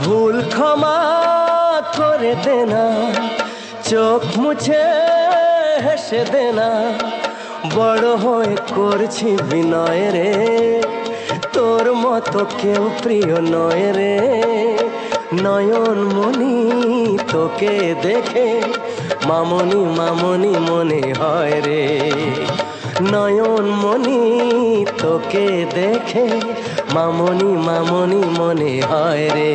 ভুল ক্ষমা করে দে না, চোখ মুছে হেসে দে না, বড় হয়ে করছি বিনয় রে, তোর মতো কেউ প্রিয় নয় রে। নয়ন মনি তোকে দেখে মামনি মামনি মনে হয় রে, নয়ন মনি তোকে দেখে মামনি মামনি মনে হয় রে।